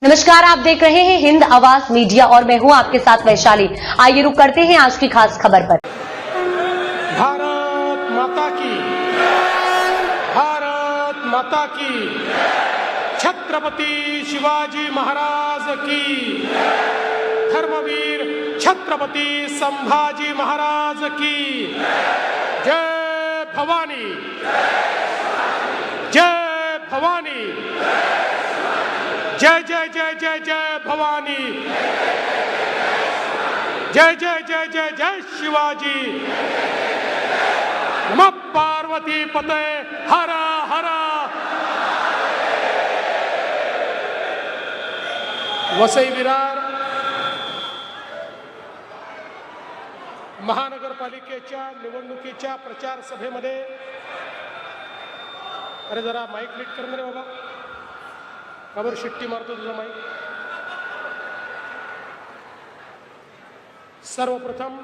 नमस्कार, आप देख रहे हैं हिंद आवाज मीडिया और मैं हूं आपके साथ वैशाली। आइए रुक करते हैं आज की खास खबर पर। भारत माता की, भारत माता की, छत्रपति शिवाजी महाराज की, धर्मवीर छत्रपति संभाजी महाराज की जय भवानी, जय भवानी, जय जय जय जय जय भवानी, जय जय जय जय जय शिवाजी, नमः पार्वती पते हर हर। वसई विरार महानगरपालिकेच्या निवडणुकीच्या प्रचार सभेमध्ये, अरे जरा माईक नीट कर रे बाबा, खबर शिट्टी मारतो तुझा माईक। सर्वप्रथम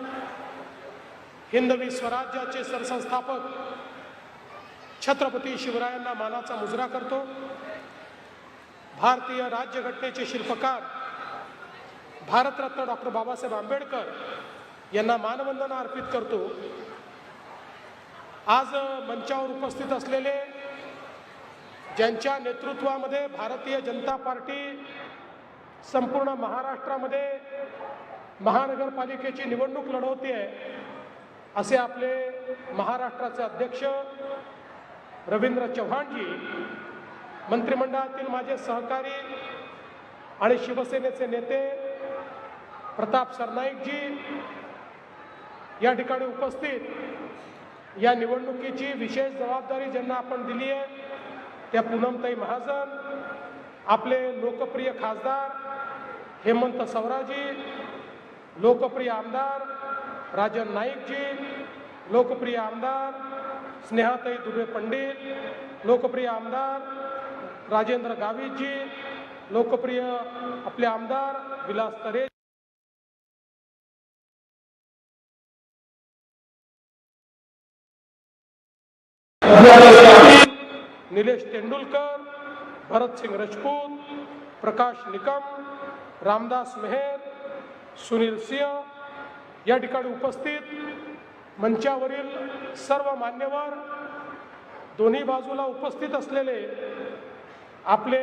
हिंदवी स्वराज्याचे सरसंस्थापक छत्रपती शिवरायांना मानाचा मुजरा करतो। भारतीय राज्यघटनेचे शिल्पकार भारतरत्न डॉक्टर बाबासाहेब आंबेडकर यांना मानवंदना अर्पित करतो। आज मंचावर उपस्थित असलेले, ज्यांच्या नेतृत्वामध्ये भारतीय जनता पार्टी संपूर्ण महाराष्ट्रामध्ये महानगरपालिकेची निवडणूक लढवते आहे, असे आपले महाराष्ट्राचे अध्यक्ष रवींद्र चव्हाणजी, मंत्रिमंडळातील माझे सहकारी आणि शिवसेनेचे नेते प्रताप सरनाईकजी या ठिकाणी उपस्थित, या निवडणुकीची विशेष जबाबदारी ज्यांना आपण दिली आहे त्या पूनमताई महाजन, आपले लोकप्रिय खासदार हेमंत सवराजी, लोकप्रिय आमदार राजन नाईकजी, लोकप्रिय आमदार स्नेहाताई दुबे पंडित, लोकप्रिय आमदार राजेंद्र गावितजी, लोकप्रिय आपले आमदार विलास तरे, निलेश तेंडुलकर, भरत सिंग राजपूत, प्रकाश निकम, रामदास मेहर, सुनील सिंह या ठिकाणी उपस्थित, मंचावरील सर्व मान्यवर, दोन्ही बाजूला उपस्थित असलेले आपले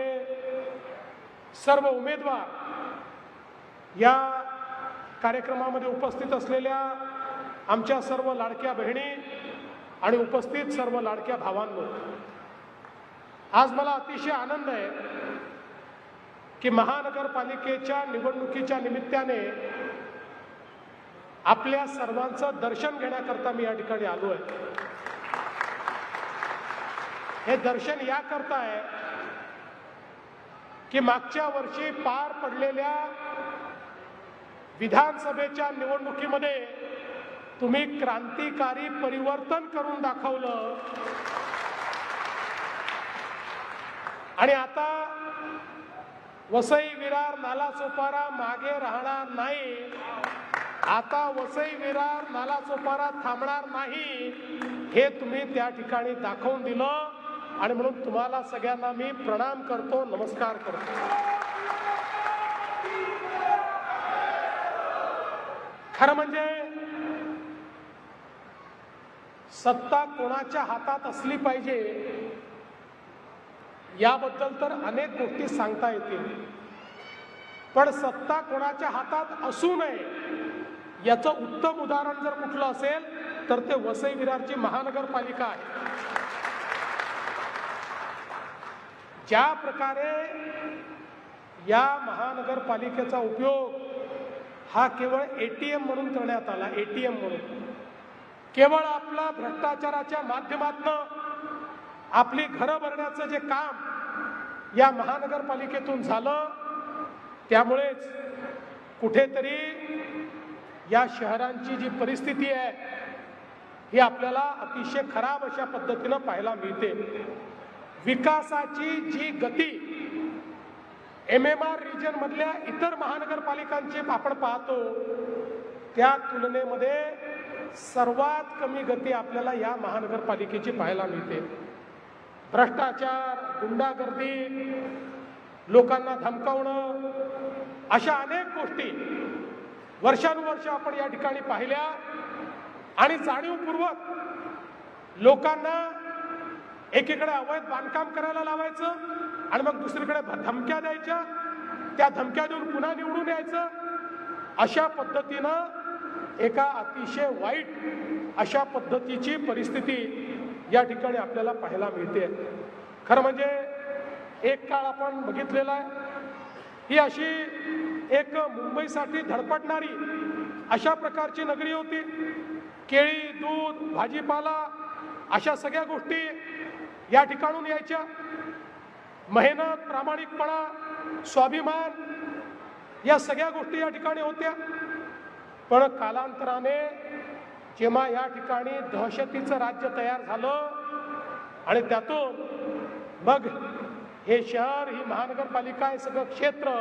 सर्व उमेदवार, या कार्यक्रमामध्ये उपस्थित असलेल्या आमच्या सर्व लाडक्या बहिणी आणि उपस्थित सर्व लाडक्या भावांनो, आज मला अतिशय आनंद आहे की महानगरपालिकेच्या निवडणुकीच्या निमित्ताने आपल्या सर्वांचं दर्शन घेण्याकरता मी या ठिकाणी आलो आहे। हे दर्शन याकरता आहे की मागच्या वर्षी पार पडलेल्या विधानसभेच्या निवडणुकीमध्ये तुम्ही क्रांतिकारी परिवर्तन करून दाखवलं आणि आता वसई विरार नालासोपारा मागे राहणार नाही, आता वसई विरार नालासोपारा थांबणार नाही, हे तुम्ही त्या ठिकाणी दाखवून दिलं आणि म्हणून तुम्हाला सगळ्यांना मी प्रणाम करतो, नमस्कार करतो। खरं म्हणजे सत्ता कोणाच्या हातात असली पाहिजे याबद्दल तर अनेक गोष्टी सांगता येतील, पण सत्ता कोणाच्या हातात असू नये याचं उत्तम उदाहरण जर कुठलं असेल तर ते वसई विरारची महानगरपालिका आहे। ज्या प्रकारे या महानगरपालिकेचा उपयोग हा केवळ एटीएम म्हणून करण्यात आला, एटीएम म्हणून, केवळ आपला भ्रष्टाचाराच्या माध्यमातून आपली घरं भरण्याचं जे काम या महानगरपालिकेतून झालं, त्यामुळेच कुठेतरी या शहरांची जी परिस्थिती आहे ही आपल्याला अतिशय खराब अशा पद्धतीनं पाहायला मिळते। विकासाची जी गती MMR रिजन मधल्या इतर महानगरपालिकांची आपण पाहतो त्या तुलनेमध्ये सर्वात कमी गती आपल्याला या महानगरपालिकेची पाहायला मिळते। भ्रष्टाचार, गुंडागर्दी लोकांना धमकावणं, अशा अनेक गोष्टी वर्षानुवर्ष आपण या ठिकाणी पाहिल्या आणि जाणीवपूर्वक लोकांना एकीकडे अवैध बांधकाम करायला लावायचं आणि मग दुसरीकडे धमक्या द्यायच्या, त्या धमक्या देऊन पुन्हा निवडून यायचं, अशा पद्धतीनं एका अतिशय वाईट अशा पद्धतीची परिस्थिती या ठिकाणी आपल्याला पाहायला मिळते. खरं म्हणजे एक काळ आपण बघितलेला आहे, ही अशी एक मुंबईसाठी धडपडणारी अशा प्रकारची नगरी होती. केळी, दूध, भाजीपाला अशा सगळ्या गोष्टी या ठिकाणून यायच्या. मेहनत, प्रामाणिकपणा, स्वाभिमान या सगळ्या गोष्टी या ठिकाणी होत्या. पण कालांतराने जेव्हा या ठिकाणी दहशतीचं राज्य तयार झालं आणि त्यातून मग हे शहर, ही महानगरपालिका, हे सगळं क्षेत्र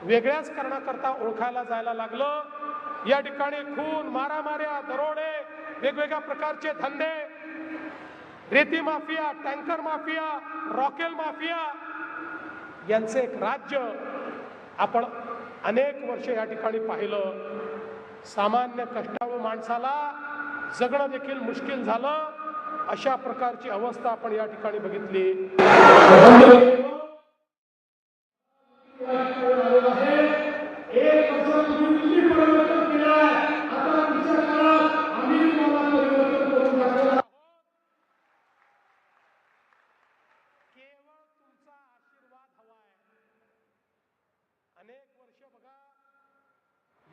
वेगळ्याच कारणाकरता ओळखायला जायला लागलं. या ठिकाणी खून, मारामाऱ्या, दरोडे, वेगवेगळ्या प्रकारचे धंदे, रेती माफिया, टँकर माफिया, रॉकेल माफिया यांचे एक राज्य आपण अनेक वर्ष या ठिकाणी पाहिलं. सामान्य कष्टाळू माणसाला जगणं देखील मुश्किल झालं. अशा प्रकारची अवस्था आपण या ठिकाणी बघितली.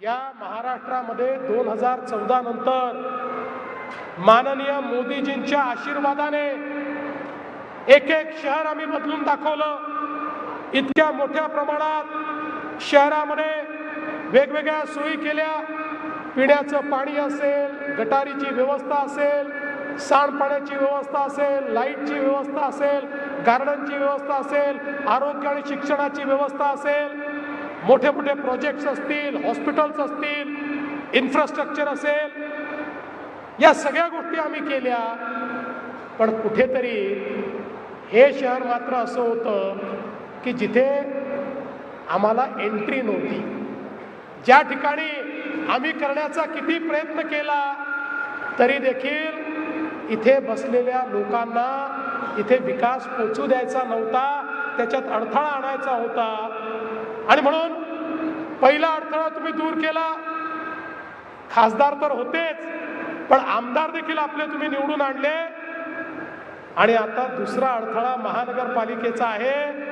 या महाराष्ट्रामध्ये 2014 नंतर माननीय मोदीजींच्या आशीर्वादाने एक एक शहर आम्ही बदलून दाखवलं. इतक्या मोठ्या प्रमाणात शहरामध्ये वेगवेगळ्या सोयी केल्या. पिण्याचं पाणी असेल, गटारीची व्यवस्था असेल, सांडपाण्याची व्यवस्था असेल, लाईटची व्यवस्था असेल, गार्डनची व्यवस्था असेल, आरोग्य आणि शिक्षणाची व्यवस्था असेल, मोठे मोठे प्रोजेक्ट्स असतील, हॉस्पिटल्स असतील, इन्फ्रास्ट्रक्चर असेल, या सगळ्या गोष्टी आम्ही केल्या. पण कुठेतरी हे शहर मात्र असं होतं की जिथे आम्हाला एंट्री नव्हती. ज्या ठिकाणी आम्ही करण्याचा किती प्रयत्न केला तरी देखील इथे बसलेल्या लोकांना इथे विकास पोचू द्यायचा नव्हता, त्याच्यात अडथळा आणायचा होता. आणि म्हणून पहिला अडथळा तुम्ही दूर केला. खासदार तर होतेच, पण आमदार देखील आपले तुम्ही निवडून आणले. आणि आता दुसरा अडथळा महानगरपालिकेचा आहे.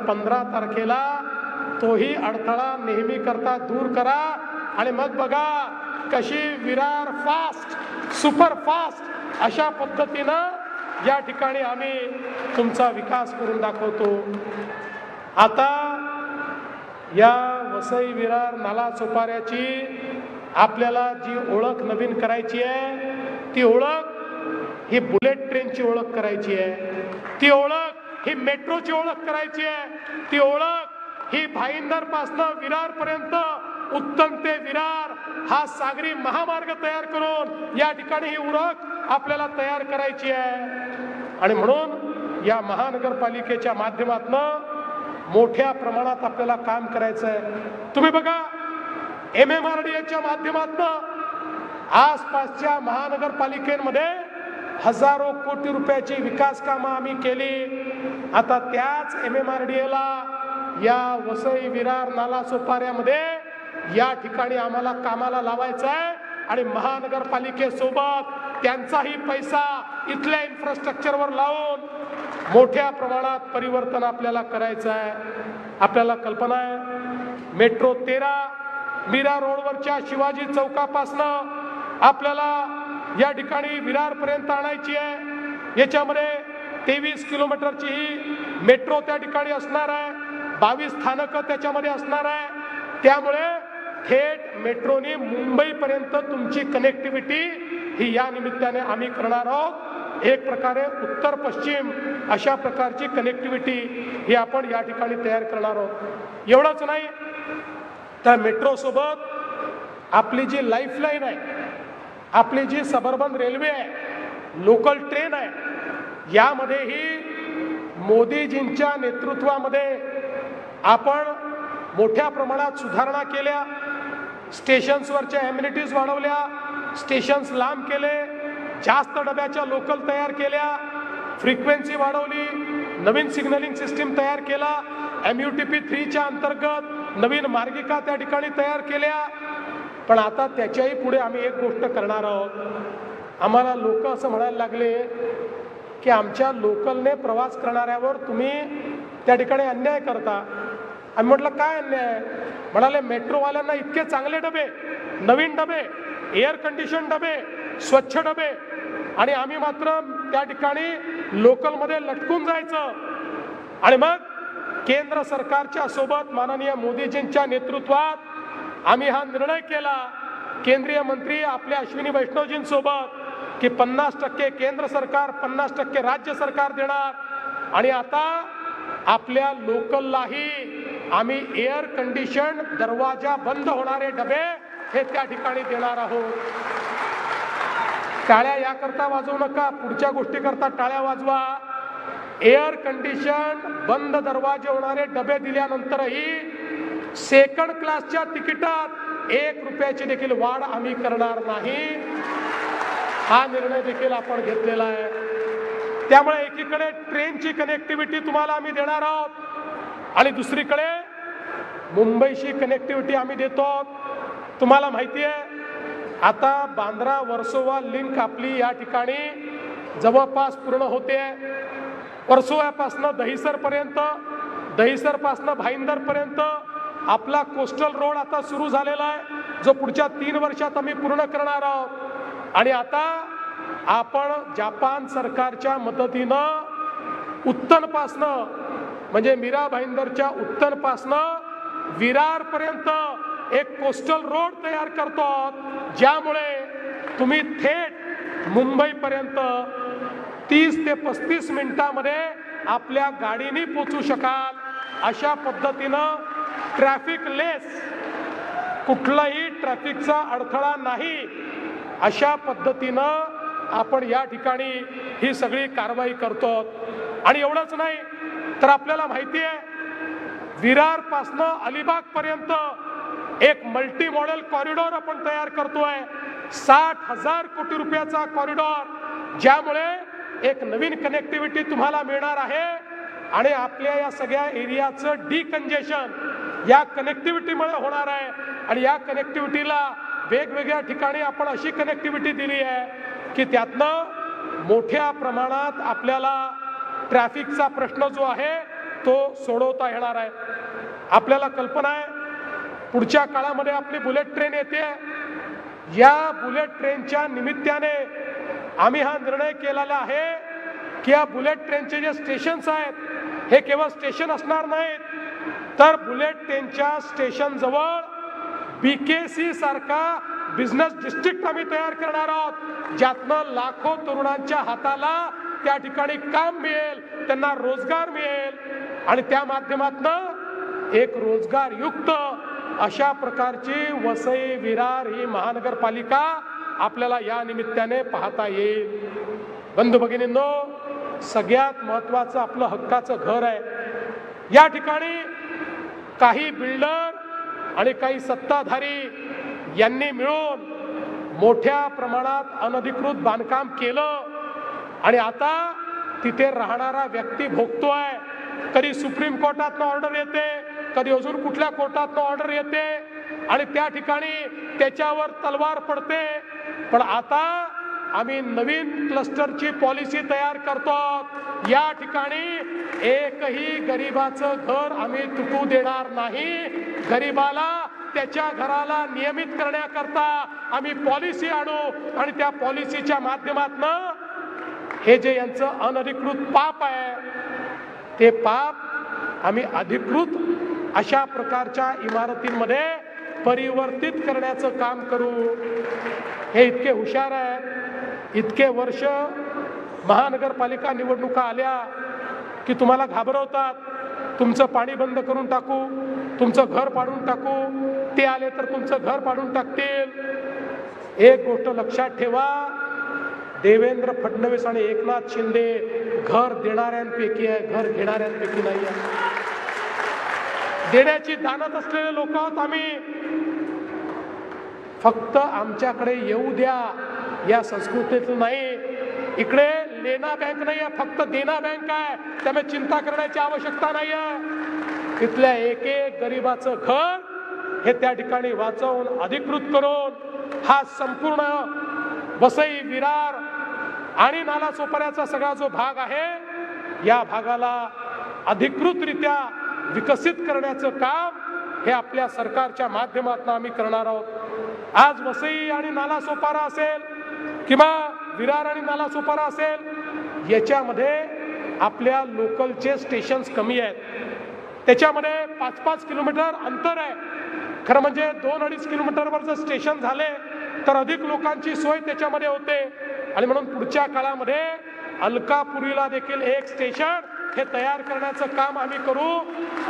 15 तारखेला तोही अडथळा नेहमी करता दूर करा आणि मग बघा कशी विरार फास्ट, सुपर फास्ट अशा पद्धतीनं या ठिकाणी आम्ही तुमचा विकास करून दाखवतो. आता या वसई विरार नालासोपाऱ्याची आपल्याला जी ओळख नवीन करायची आहे, ती ओळख ही बुलेट ट्रेनची ओळख करायची आहे, ती ओळख ही मेट्रोची ओळख करायची आहे, ती ओळख ही भाईंदर पासनं विरार पर्यंत उत्तम ते विरार हा सागरी महामार्ग तयार करून या ठिकाणी ही ओळख आपल्याला तयार करायची आहे. आणि म्हणून या महानगरपालिकेच्या माध्यमातून मोठ्या प्रमाणात आपल्याला काम करायचं आहे. तुम्ही बघा, MMRDAच्या माध्यमातून आसपासच्या महानगरपालिकेमध्ये हजारो कोटी रुपयाची विकास कामं आम्ही केली. आता त्याच MMRDAला या वसई विरार नालासोपाऱ्यामध्ये या ठिकाणी आम्हाला कामाला लावायचं आहे आणि महानगरपालिकेसोबत त्यांचाही पैसा इथल्या इन्फ्रास्ट्रक्चरवर लावून मोठ्या प्रमाणात परिवर्तन आपल्याला करायचं आहे. आपल्याला कल्पना आहे, मेट्रो 13 मीरा रोडवरच्या शिवाजी चौकापासनं आपल्याला या ठिकाणी विरारपर्यंत आणायची आहे. याच्यामध्ये 23 किलोमीटरची ही मेट्रो त्या ठिकाणी असणार आहे, 22 स्थानकं त्याच्यामध्ये असणार आहे. त्यामुळे थेट मेट्रोने मुंबईपर्यंत तुमची कनेक्टिव्हिटी ही या निमित्ताने आम्ही करणार आहोत. एक प्रकारे उत्तर पश्चिम अशा प्रकारची कनेक्टिव्हिटी ही आपण या ठिकाणी तयार करणार आहोत. एवढंच नाही तर मेट्रो सोबत आपली जी लाईफलाईन आहे, आपली जी सबर्बन रेल्वे आहे, लोकल ट्रेन आहे, यामध्येही मोदीजींच्या नेतृत्वामध्ये आपण मोठ्या प्रमाणात सुधारणा केल्या, स्टेशन्सवरच्या ॲम्युनिटीज वाढवल्या, स्टेशन्स लांब केले, जास्त डब्याच्या लोकल तयार केल्या, फ्रिक्वेन्सी वाढवली, नवीन सिग्नलिंग सिस्टीम तयार केला, MUTP 3च्या अंतर्गत नवीन मार्गिका त्या ठिकाणी तयार केल्या. पण आता त्याच्याही पुढे आम्ही एक गोष्ट करणार आहोत. आम्हाला लोक असं म्हणायला लागले की आमच्या लोकलने प्रवास करणाऱ्यावर तुम्ही त्या ठिकाणी अन्याय करता. आम्ही म्हटलं काय अन्याय? म्हणाले मेट्रोवाल्यांना इतके चांगले डबे, नवीन डबे, एअर कंडिशन डबे, स्वच्छ डबे, आणि आम्ही मात्र त्या ठिकाणी लोकलमध्ये लटकून जायचं. आणि मग केंद्र सरकारच्या सोबत माननीय मोदीजींच्या नेतृत्वात आम्ही हा निर्णय केला, केंद्रीय मंत्री आपल्या अश्विनी वैष्णवजींसोबत, की 50% केंद्र सरकार, 50% राज्य सरकार देणार. आणि आता आपल्या लोकललाही आम्ही एअर कंडिशन दरवाजा बंद होणारे डबे हे त्या ठिकाणी देणार आहोत. टाळ्या याकरता वाजवू नका, पुढच्या गोष्टी करता टाळ्या वाजवा. एअर कंडिशन बंद दरवाजे होणारे डबे दिल्यानंतरही सेकंड क्लासच्या तिकिटात 1 रुपयाची देखील वाढ आम्ही करणार नाही. हा निर्णय देखील आपण घेतलेला आहे. त्यामुळे एकीकडे ट्रेनची कनेक्टिव्हिटी तुम्हाला आम्ही देणार आहोत आणि दुसरीकडे मुंबईशी कनेक्टिव्हिटी आम्ही देतो. तुम्हाला माहिती आहे आता बांद्रा वर्सोवा लिंक आपली या ठिकाणी जवळपास पूर्ण होते. वर्सोव्यापासनं दहिसरपर्यंत, दहिसरपासनं भाईंदरपर्यंत आपला कोस्टल रोड आता सुरू झालेला आहे, जो पुढच्या 3 वर्षात आम्ही पूर्ण करणार आहोत. आणि आता आपण जपान सरकारच्या मदतीनं उत्तनपासनं, म्हणजे मीरा भाईंदरच्या उत्तनपासनं विरारपर्यंत एक कोस्टल रोड तयार करतो, ज्यामुळे तुम्ही थेट मुंबईपर्यंत 30 ते 35 मिनिटांमध्ये आपल्या गाडीने पोहोचू शकाल. अशा पद्धतीनं ट्रॅफिक लेस, कुठलाही ट्रॅफिकचा अडथळा नाही, अशा पद्धतीनं आपण या ठिकाणी ही सगळी कारवाई करतो. आणि एवढंच नाही तर आपल्याला माहिती आहे विरारपासनं अलिबागपर्यंत एक मल्टी मॉडेल कॉरिडॉर आपण तयार करतोय. 60,000 कोटी रुपयाचा कॉरिडॉर, ज्यामुळे एक नवीन कनेक्टिव्हिटी तुम्हाला मिळणार आहे. आणि आपल्या या सगळ्या एरियाचं डिकंजेशन या कनेक्टिव्हिटीमुळे होणार आहे. आणि या कनेक्टिव्हिटीला वेगवेगळ्या ठिकाणी आपण अशी कनेक्टिव्हिटी दिली आहे की त्यातनं मोठ्या प्रमाणात आपल्याला ट्रॅफिकचा प्रश्न जो आहे तो सोडवता येणार आहे. आपल्याला कल्पना आहे पुढच्या काळामध्ये आपली बुलेट ट्रेन येते. या बुलेट ट्रेनच्या निमित्ताने आम्ही हा निर्णय केलेला आहे की या बुलेट ट्रेनचे जे स्टेशन्स आहेत हे केवळ स्टेशन असणार नाहीत, तर बुलेट ट्रेनच्या स्टेशन जवळ BKC सारखा बिझनेस डिस्ट्रिक्ट आम्ही तयार करणार आहोत, ज्यातनं लाखो तरुणांच्या हाताला त्या ठिकाणी काम मिळेल, त्यांना रोजगार मिळेल आणि त्या माध्यमातून एक रोजगारयुक्त अशा प्रकारची वसई विरार ही महानगरपालिका आपल्याला या निमित्ताने पाहता येईल. बंधू भगिनींनो, सगळ्यात महत्त्वाचं आपलं हक्काचं घर आहे. या ठिकाणी काही बिल्डर आणि काही सत्ताधारी यांनी मिळून मोठ्या प्रमाणात अनधिकृत बांधकाम केलं आणि आता तिथे राहणारा व्यक्ती भोगतोय. कधी सुप्रीम कोर्टातनं ऑर्डर येते, कधी अजून कुठल्या कोर्टातनं ऑर्डर येते आणि त्या ठिकाणी त्याच्यावर तलवार पडते. पण आता आम्ही नवीन क्लस्टरची पॉलिसी तयार करतो. या ठिकाणी एकही गरिबाचं घर आम्ही तुटू देणार नाही. गरिबाला त्याच्या घराला नियमित करण्याकरता आम्ही पॉलिसी आणू आणि त्या पॉलिसीच्या माध्यमातून हे जे यांचं अनधिकृत पाप आहे ते पाप आम्ही अधिकृत अशा प्रकारच्या इमारतींमध्ये परिवर्तित करण्याचं काम करू. हे इतके हुशार आहेत. इतके वर्ष महानगरपालिका निवडणुका आल्या की तुम्हाला घाबरवतात, तुमचं पाणी बंद करून टाकू, तुमचं घर पाडून टाकू, ते आले तर तुमचं घर पाडून टाकतील. एक गोष्ट लक्षात ठेवा, देवेंद्र फडणवीस आणि एकनाथ शिंदे घर देणाऱ्यांपैकी आहे, घर घेणाऱ्यांपैकी नाही आहे. देण्याची दानत असलेले लोक आहोत आम्ही. फक्त आमच्याकडे येऊ द्या या संस्कृतीतलं नाही. इकडे लेना बँक नाही आहे, फक्त देना बँक आहे. त्यामुळे चिंता करण्याची आवश्यकता नाही आहे. तिथल्या एक एक गरीबाचं घर हे त्या ठिकाणी वाचवून अधिकृत करून हा संपूर्ण वसई, विरार आणि नालासोपाऱ्याचा सगळा जो भाग आहे या भागाला अधिकृतरित्या विकसित करण्याचं काम हे आपल्या सरकारच्या माध्यमातून आम्ही करणार आहोत. आज वसई आणि नालासोपारा असेल किंवा विरार आणि नालासोपारा असेल, याच्यामध्ये आपल्या लोकलचे स्टेशन्स कमी आहेत. त्याच्यामध्ये 5-5 किलोमीटर अंतर आहे. खरं म्हणजे 2-2.5 किलोमीटरवर जर स्टेशन झाले तर अधिक लोकांची सोय त्याच्यामध्ये होते. आणि म्हणून पुढच्या काळामध्ये अलकापुरीला देखील एक स्टेशन हे तयार करण्याचं काम आम्ही करू.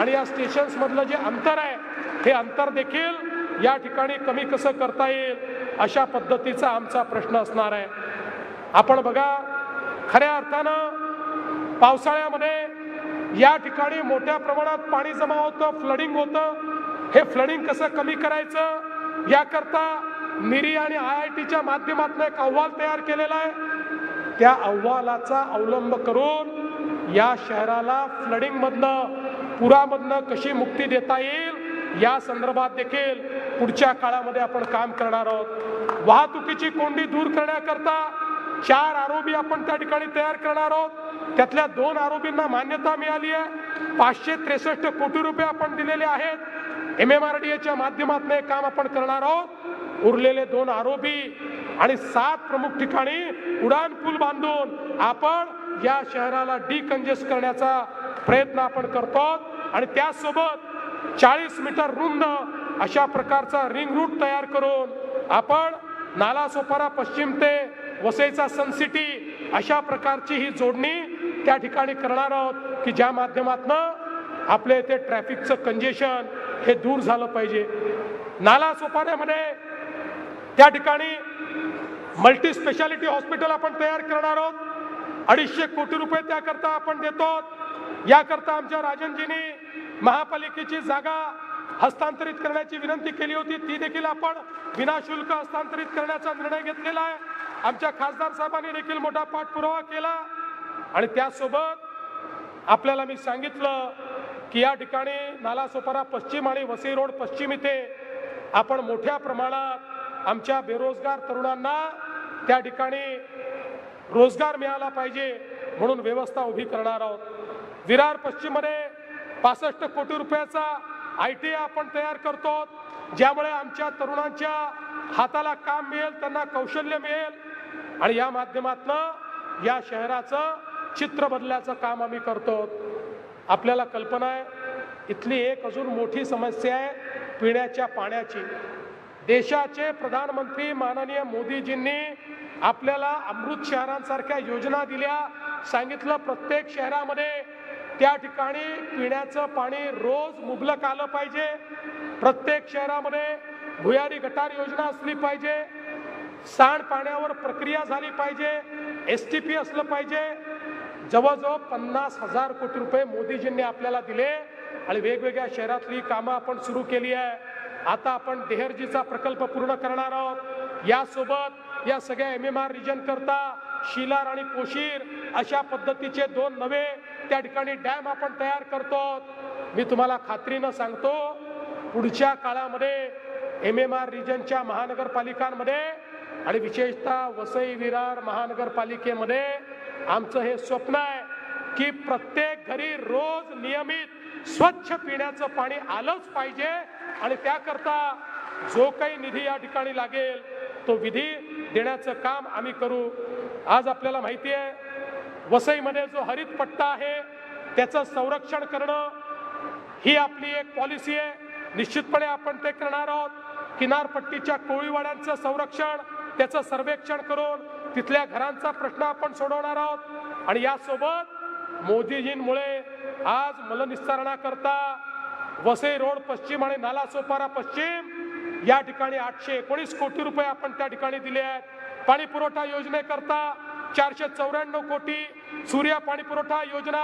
आणि या स्टेशन्स मधलं जे अंतर आहे हे अंतर देखील या ठिकाणी कमी कसं करता येईल अशा पद्धतीचा आमचा प्रश्न असणार आहे. आपण बघा, खऱ्या अर्थानं पावसाळ्यामध्ये या ठिकाणी मोठ्या प्रमाणात पाणी जमा होतं, फ्लडिंग होतं. हे फ्लडिंग कसं कमी करायचं याकरता निरी आणि IITच्या माध्यमातून एक अहवाल तयार केलेला आहे. त्या अहवालाचा अवलंब करून या शहराला फ्लडिंग मधनं, पुरामधनं कशी मुक्ती देता येईल या संदर्भात देखील पुढच्या काळामध्ये आपण काम करणार आहोत. वाहतुकीची कोंडी दूर करण्याकरता 4 ROB आपण त्या ठिकाणी तयार करणार आहोत. त्यातल्या 2 ROBना मान्यता मिळाली आहे. 563 कोटी रुपये आपण दिलेले आहेत. MMRDAच्या माध्यमातून हे काम आपण करणार आहोत. उरलेले 2 ROB आणि 7 प्रमुख ठिकाणी उडान पूल बांधून आपण या शहराला डिकंजेस्ट करण्याचा प्रयत्न आपण करतो. आणि त्यासोबत 40 मीटर रुंद अशा प्रकारचा रिंग रूट तयार करून आपण नालासोपारा पश्चिम ते वसईचा सन सिटी अशा प्रकारची ही जोडणी त्या ठिकाणी करणार आहोत की ज्या माध्यमातून आपल्या इथे ट्रॅफिकचं कंजेशन हे दूर झालं पाहिजे. नालासोपाऱ्यामध्ये त्या ठिकाणी मल्टी स्पेशालिटी हॉस्पिटल आपण तयार करणार आहोत. 250 कोटी रुपये त्याकरता आपण देतो. याकरता आमच्या राजनजींनी महापालिकेची जागा हस्तांतरित करण्याची विनंती केली होती. ती देखील आपण विनाशुल्क हस्तांतरित करण्याचा निर्णय घेतलेला आहे. आमच्या खासदार साहेबांनी देखील मोठा पाठपुरावा केला. आणि त्यासोबत आपल्याला मी सांगितलं की या ठिकाणी नालासोपारा पश्चिम आणि वसई रोड पश्चिम इथे आपण मोठ्या प्रमाणात आमच्या बेरोजगार तरुणांना त्या ठिकाणी रोजगार मिळाला पाहिजे म्हणून व्यवस्था उभी करणार आहोत. विरार पश्चिम मध्ये 65 कोटी रुपयाचा ITI आपण तयार करतो, ज्यामुळे आमच्या तरुणांच्या हाताला काम मिळेल, त्यांना कौशल्य मिळेल आणि या माध्यमातून या शहराचं चित्र बदलण्याचं काम आम्ही करतो. आपल्याला कल्पना आहे, इथली एक अजून मोठी समस्या आहे पिण्याच्या पाण्याची. देशाचे प्रधानमंत्री माननीय मोदीजींनी आपल्याला अमृत शहरांसारख्या योजना दिल्या. सांगितलं प्रत्येक शहरामध्ये त्या ठिकाणी पिण्याचं पाणी रोज मुबलक आलं पाहिजे. प्रत्येक शहरामध्ये भुयारी गटार योजना असली पाहिजे. सांडपाण्यावर प्रक्रिया झाली पाहिजे. STP असलं पाहिजे. जवळजवळ 50,000 कोटी रुपये मोदीजींनी आपल्याला दिले आणि वेगवेगळ्या शहरातली कामं आपण सुरू केली आहे. आता आपण देहरजीचा प्रकल्प पूर्ण करणार आहोत. यासोबत या सगळ्या MMR रिजन करता शिलार आणि पोशीर अशा पद्धतीचे 2 नवे त्या ठिकाणी डॅम आपण तयार करतो. मी तुम्हाला खात्रीनं सांगतो, पुढच्या काळामध्ये MMR रिजनच्या महानगरपालिकांमध्ये आणि विशेषतः वसई विरार महानगरपालिकेमध्ये आमचं हे स्वप्न आहे की प्रत्येक घरी रोज नियमित स्वच्छ पिण्याचं पाणी आलंच पाहिजे. आणि त्याकरता जो काही निधी या ठिकाणी लागेल तो विधी देण्याचं काम आम्ही करू. आज आपल्याला माहिती आहे, वसईमध्ये जो हरित पट्टा आहे त्याचं संरक्षण करणं ही आपली एक पॉलिसी आहे. निश्चितपणे आपण ते करणार आहोत. किनारपट्टीच्या कोळीवाड्यांचं संरक्षण, त्याचं सर्वेक्षण करून तिथल्या घरांचा प्रश्न आपण सोडवणार आहोत. आणि यासोबत मोदीजींमुळे आज मलनिस्सारणाकरता वसई रोड पश्चिम आणि नालासोपारा पश्चिम या ठिकाणी 819 कोटी रुपये आपण त्या ठिकाणी दिले आहेत. पाणी पुरवठा योजनेकरता 494 कोटी, सूर्या पाणी पुरवठा योजना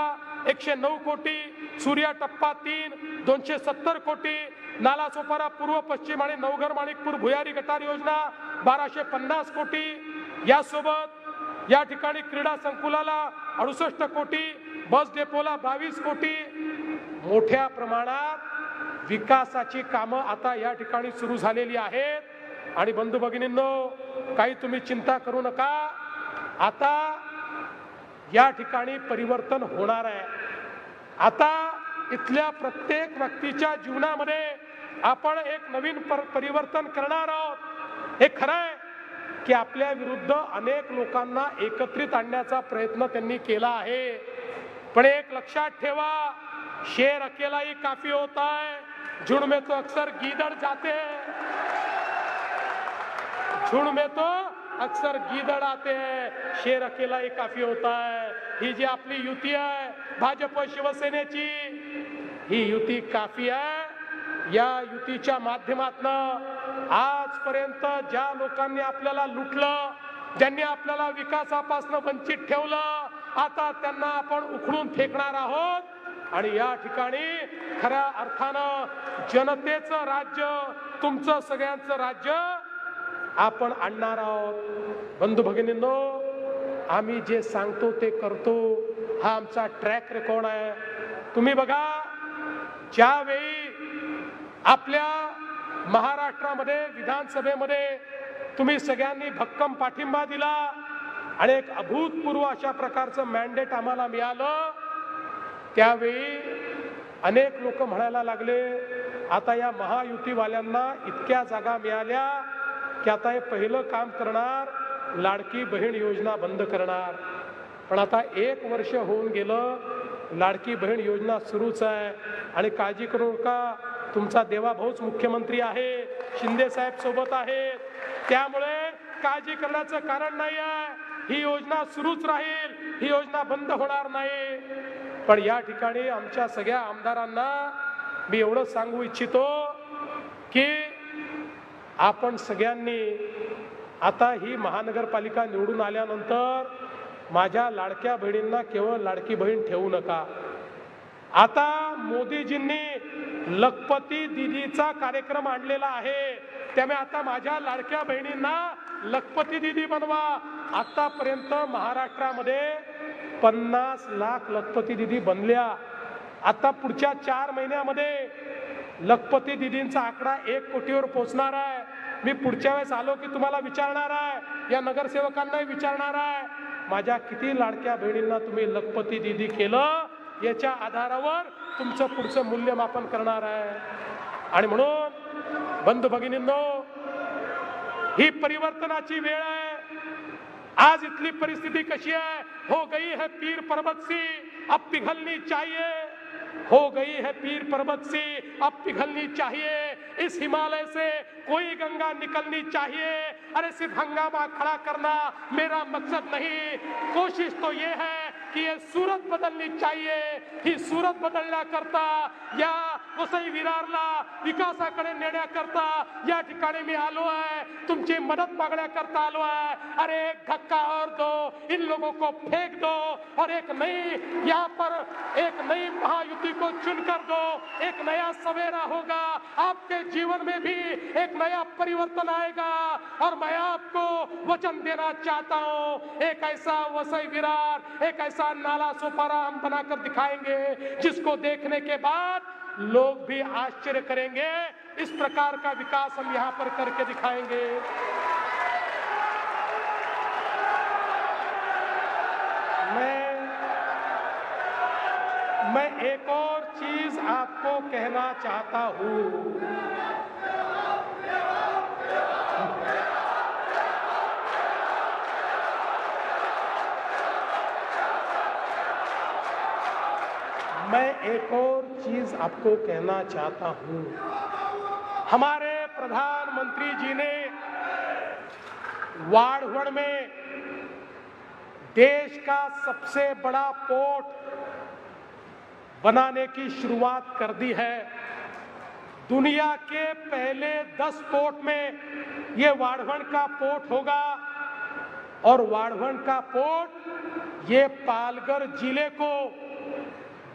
109 कोटी, सूर्या टप्पा 3 270 कोटी, नाला सोपारा पूर्व पश्चिम आणि नवघर माणिकपूर भुयारी गटार योजना 1250 कोटी, यासोबत या ठिकाणी क्रीडा संकुलाला 68 कोटी, बस डेपोला 22 कोटी. मोठ्या प्रमाणात विकासाची कामं आता या ठिकाणी सुरू झालेली आहेत. आणि बंधू भगिनींनो, काही तुम्ही चिंता करू नका, आता या ठिकाणी परिवर्तन होणार आहे. आता इथल्या प्रत्येक व्यक्तीच्या जीवनामध्ये आपण एक नवीन परिवर्तन करणार आहोत. हे खरं आहे की आपल्या विरुद्ध अनेक लोकांना एकत्रित आणण्याचा प्रयत्न त्यांनी केला आहे, पण एक लक्षात ठेवा, शेर अकेला ही काफी होता है, झुंड में तो अक्सर गीदड़ जाते हैं, झुंड में तो अक्सर गीदड़ आते हैं, शेर अकेला ही काफी होता है. ही जी आपली युती आहे भाजप शिवसेनेची, ही युती काफी आहे. या युतीच्या माध्यमातून आजपर्यंत ज्या लोकांनी आपल्याला लुटलं, ज्यांनी आपल्याला विकासापासून वंचित ठेवलं, आता त्यांना आपण उखडून फेकणार आहोत. आणि या ठिकाणी खऱ्या अर्थानं जनतेचं राज्य, तुमचं सगळ्यांचं राज्य आपण आणणार आहोत. बंधू भगिनींनो, आम्ही जे सांगतो ते करतो, हा आमचा ट्रॅक रेकॉर्ड आहे. तुम्ही बघा, ज्यावेळी आपल्या महाराष्ट्रामध्ये विधानसभेमध्ये तुम्ही सगळ्यांनी भक्कम पाठिंबा दिला आणि एक अभूतपूर्व अशा प्रकारचं मॅन्डेट आम्हाला मिळालं, त्यावेळी अनेक लोक म्हणायला लागले, आता या महायुतीवाल्यांना इतक्या जागा मिळाल्या की आता हे पहिलं काम करणार, लाडकी बहीण योजना बंद करणार. पण आता 1 वर्ष होऊन गेलं, लाडकी बहीण योजना सुरूच आहे. आणि काळजी करू नका, तुमचा देवाभाऊच मुख्यमंत्री आहे, शिंदे साहेब सोबत आहेत, त्यामुळे काळजी करण्याचं कारण नाही आहे. ही योजना सुरूच राहील, ही योजना बंद होणार नाही. पण या ठिकाणी आमच्या सगळ्या आमदारांना मी एवढं सांगू इच्छितो की आपण सगळ्यांनी आता ही महानगरपालिका निवडून आल्यानंतर माझ्या लाडक्या बहिणींना केवळ लाडकी बहीण ठेवू नका. आता मोदीजींनी लखपती दीदीचा कार्यक्रम आणलेला आहे, त्यामुळे आता माझ्या लाडक्या बहिणींना लखपती दीदी बनवा. आतापर्यंत महाराष्ट्रामध्ये 50 लाख लखपती दीदी बनल्या. आता पुढच्या 4 महिन्यामध्ये लखपती दीदींचा आकडा 1 कोटीवर पोहोचणार आहे. मी पुढच्या वेळेस आलो की तुम्हाला विचारणार आहे, या नगरसेवकांनाही विचारणार आहे, माझ्या किती लाडक्या बहिणींना तुम्ही लखपती दीदी केलं, याच्या आधारावर तुमचं पुढचं मूल्यमापन करणार आहे. आणि म्हणून बंधू भगिनींनो, ही परिवर्तनाची वेळ आहे. आज इथली परिस्थिती कशी आहे? हो गई है पीर पर्वत सी, अब पिघलनी चाहिए. हो गई है पीर पर्वत सी, अब पिघलनी चाहिए. इस हिमालय से कोई गंगा निकलनी चाहिए. अरे सिर्फ हंगामा खड़ा करना मेरा मकसद नहीं, कोशिश तो ये है की ये सूरत बदलनी चाहिए. ही सूरत बदलण्याकरता, या वसई विरारला विकासाकडे नेण्याकरता या ठिकाणी मी आलो आहे. तुमची मदत मागण्याकरता आलो आहे. अरे एक धक्का और दो, इन लोगों को फेंक दो और एक नई, यहाँ पर एक नई महायुति को चुनकर दो. एक नया सवेरा होगा, आपके जीवन में भी एक नया परिवर्तन आएगा. और मैं आपको वचन देना चाहता हूँ, एक ऐसा वसई विरार, एक ऐसा नाला सोपारा हम बनाकर दिखाएंगे जिसको देखने के बाद लोग भी आश्चर्य करेंगे. इस प्रकार का विकास हम यहाँ पर करके दिखाएंगे. मैं एक और चीज आपको कहना चाहता हूँ. मैं एक और चीज आपको कहना चाहता हूं. हमारे प्रधानमंत्री जी ने वाढ़वण में देश का सबसे बड़ा पोर्ट बनाने की शुरुआत कर दी है. दुनिया के पहले 10 पोर्ट में ये वाढ़वण का पोर्ट होगा. और वाढवण का पोर्ट ये पालघर जिले को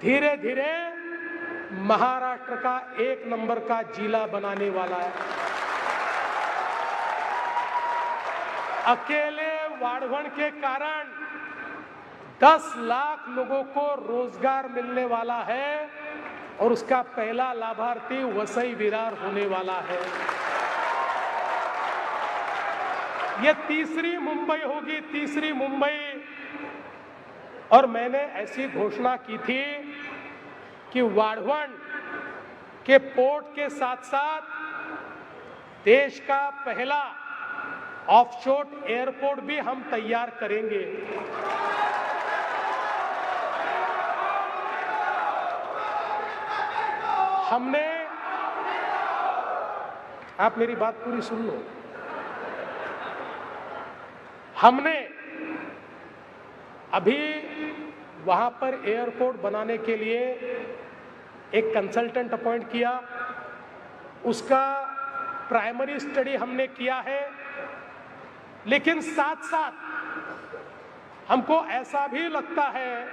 धीरे धीरे महाराष्ट्र का 1 नंबर का जिला बनाने वाला है। अकेले वाढवण के कारण 10 लाख लोगों को रोजगार मिलने वाला है और उसका पहला लाभार्थी वसई विरार होने वाला है। ये तीसरी मुंबई होगी, तीसरी मुंबई। और मैंने ऐसी घोषणा की थी कि वाढवण के पोर्ट के साथ साथ देश का पहला ऑफशोर एयरपोर्ट भी हम तैयार करेंगे। हमने, आप मेरी बात पूरी सुन लो, हमने अभी वहां पर एयरपोर्ट बनाने के लिए एक कंसल्टेंट अपॉइंट किया, उसका प्राइमरी स्टडी हमने किया है, लेकिन साथ साथ हमको ऐसा भी लगता है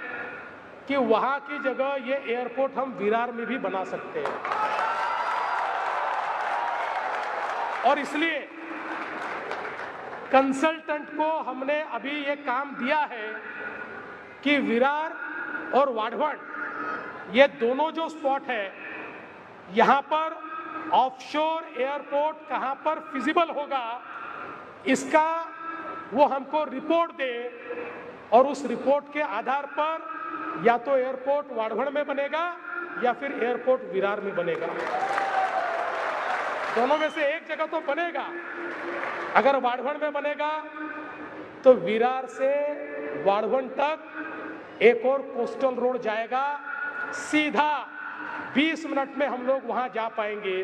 कि वहां की जगह ये एयरपोर्ट हम विरार में भी बना सकते हैं। और इसलिए कंसल्टेंट को हमने अभी ये काम दिया है कि विरार और वाढवण ये दोनों जो स्पॉट है, यहां पर ऑफशोर एयरपोर्ट कहां पर फिजिबल होगा, इसका वो हमको रिपोर्ट दे और उस रिपोर्ट के आधार पर या तो एयरपोर्ट वाढवण में बनेगा या फिर एयरपोर्ट विरार में बनेगा। दोनों में से एक जगह तो बनेगा। अगर वाढवण में बनेगा तो विरार से वाढवण तक एक और कोस्टल रोड जाएगा, सीधा 20 मिनट में हम लोग वहां जा पाएंगे।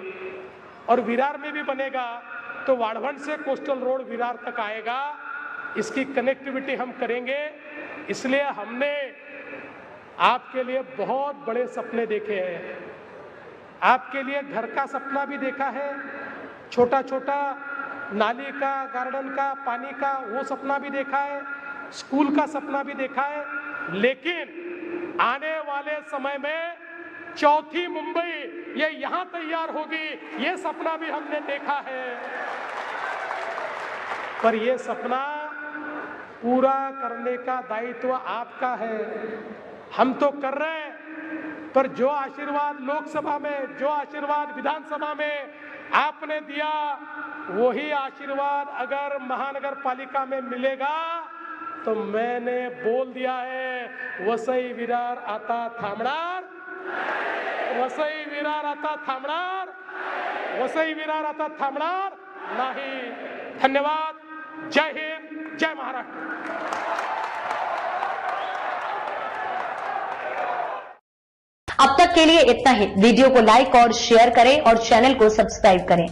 और विरार में भी बनेगा तो वाढवण से कोस्टल रोड विरार तक आएगा, इसकी कनेक्टिविटी हम करेंगे। इसलिए हमने आपके लिए बहुत बड़े सपने देखे हैं। आपके लिए घर का सपना भी देखा है, छोटा छोटा नाली का, गार्डन का, पानी का, वो सपना भी देखा है, स्कूल का सपना भी देखा है। लेकिन आने वाले समय में चौथी मुंबई ये यहां तैयार होगी, ये सपना भी हमने देखा है। पर ये सपना पूरा करने का दायित्व आपका है। हम तो कर रहे हैं, पर जो आशीर्वाद लोकसभा में, जो आशीर्वाद विधानसभा में आपने दिया, वही आशीर्वाद अगर महानगर पालिका में मिलेगा तो मैंने बोल दिया है, वसई विरार आता थांबणार, वसई विरार आता थांबणार, वसई विरार आता थांबणार नाही। धन्यवाद। जय हिंद, जय महाराष्ट्र। अब तक के लिए इतना ही। वीडियो को लाइक और शेयर करें और चैनल को सब्सक्राइब करें।